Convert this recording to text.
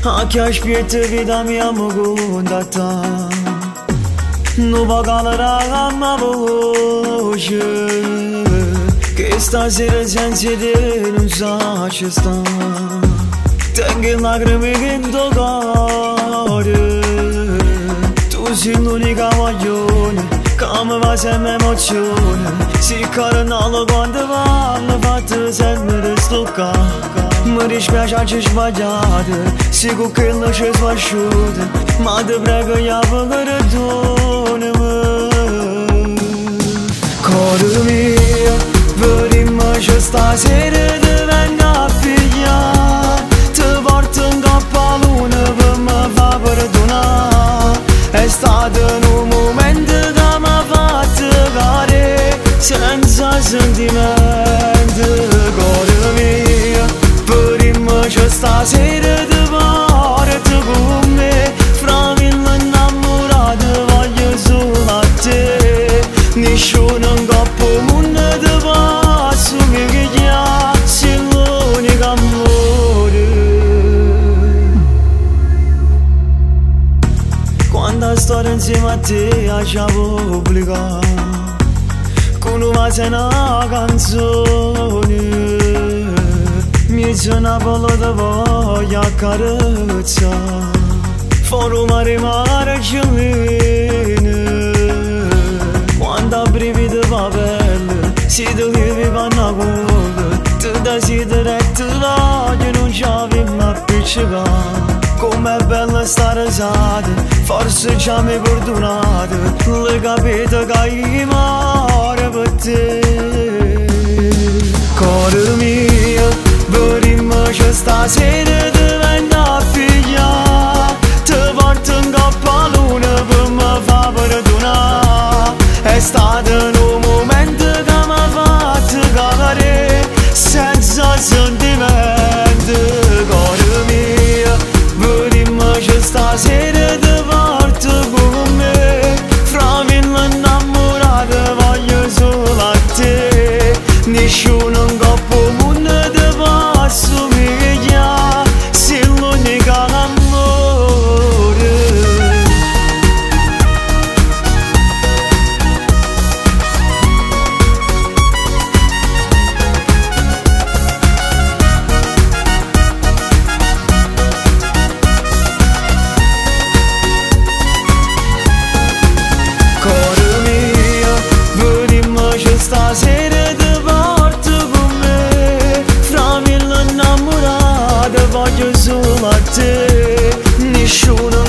Anche aspetta vita mia mi contatta. Non pagala la voce, che stasera senza te non sa ci sta. Tengo lacrime in tuo cuore, tu sei l'unica voglione che mi fa sempre emozione. Si carnalo quando vanno fatte sempre stoccare. Mi dispiace anche sbagliate, sigur che non ci sbagliate, ma ti prego io perdonami. Cuore mio, vediamoci stasera ti vengo a pigliare, ti porto in coppa a luna per mi fa perdonare. È stato un momento che mi ha fatto cadere senza sentimenti. Cuore mio, vediamoci stasera ti porto con me, fra mille innamorati voglio solo a te. Nessuno in coppa mondo ti fa assumere che sei l'unico amore. Quando sto insieme a te lasciamo pubblicare con una cena canzone. Mi sono voluto voglio accarezzare, fuori mare margine. Quando brividi va belle, si ti vivi con una coda, ti desideri e ti voglio, non ci avevo a appiccicare. Com'è bella stare risata, forse già mi perdonate, le capite che io muore per te. Cuore mio, vediamoci stasera ti vengo a pigliare, ti porto in coppa a luna per mi fa perdonare. È stato un momento che mi ha fatto cadere senza sentimenti. Cuore mio, vediamoci stasera ti porto con me, fra mille innamorati voglio solo a te. Nessuno in coppa mondo ti fa assumere che sei l'unica amore. Cuore mio, vediamoci stasera ti porto con me, fra mille innamorati voglio solo a te. Nessuno